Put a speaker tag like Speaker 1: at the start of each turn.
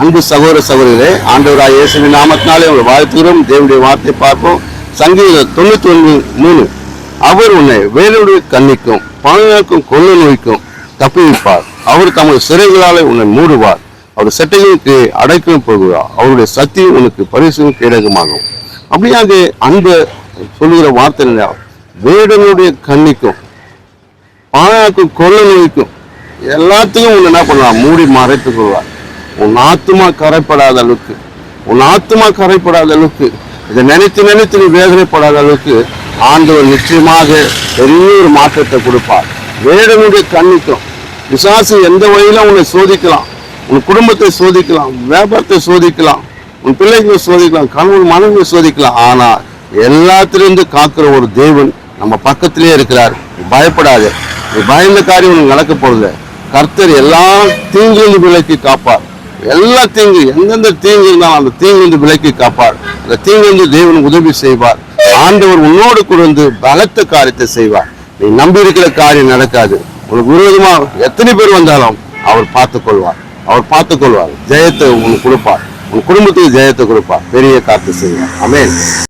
Speaker 1: அன்பு சகோதர சகோதரரே, ஆண்டவராய் இயேசுவின் நாமத்தினாலே உங்களை வாழ்த்துகிறோம். தேவனுடைய வார்த்தை பார்ப்போம். சங்கீதம் 91:3. அவர் உன்னை வேலுடைய கண்ணிக்கும் பணக்கும் கொள்ள நோய்க்கும் தப்புவிப்பார். அவர் தமது சிறைகளாலே உன்னை மூடுவார். அவர் சட்டைகளுக்கு அடைக்கலும் போகிறார். அவருடைய சத்தியம் உனக்கு பரிசும் கேடகமாகும். அப்படியாக அன்பு சொல்லுகிற வார்த்தை வேடனுடைய கண்ணிக்கும் பணக்கும் கொள்ள நோய்க்கும் எல்லாத்தையும் உன்னை என்ன பண்ணலாம், மூடி மறைத்துக் கொள்வார். உன் ஆத்துமா கரைப்படாத அளவுக்கு இதை நினைத்து நீ வேதனைப்படாத அளவுக்கு ஆண்டவர் நிச்சயமாக பெரிய ஒரு மாற்றத்தை கொடுப்பார். வேடனுடைய கண்ணிக்கும் பிசாசு எந்த வழியில உன்னை சோதிக்கலாம், உன் குடும்பத்தை சோதிக்கலாம், வியாபாரத்தை சோதிக்கலாம், உன் பிள்ளைகளை சோதிக்கலாம், கணவன் மனைவியை சோதிக்கலாம். ஆனா எல்லாத்திலிருந்து காக்கிற ஒரு தேவன் நம்ம பக்கத்திலே இருக்கிறார். பயப்படாத. நீ பயந்த காரியம் உனக்கு நடக்க போறது. கர்த்தர் எல்லா தீங்கிலிருந்து விலக்கி காப்பார். எல்லா தீங்கு எந்தெந்த தீங்கு இருந்தாலும் அந்த தீங்கிலிருந்து விலக்கி காப்பார். அந்த தீங்கிலிருந்து தேவன் உதவி செய்வார். ஆண்டவர் உன்னோடு கூட பலத்த காரியத்தை செய்வார். நீ நம்பி இருக்கிற காரியம் நடக்காது. உனக்கு விரோதமா எத்தனை பேர் வந்தாலும் அவர் பார்த்துக் கொள்வார். ஜெயத்தை உனக்கு கொடுப்பார். உன் குடும்பத்துக்கு ஜெயத்தை கொடுப்பார். பெரிய காரியத்தை செய்வார். ஆமென்.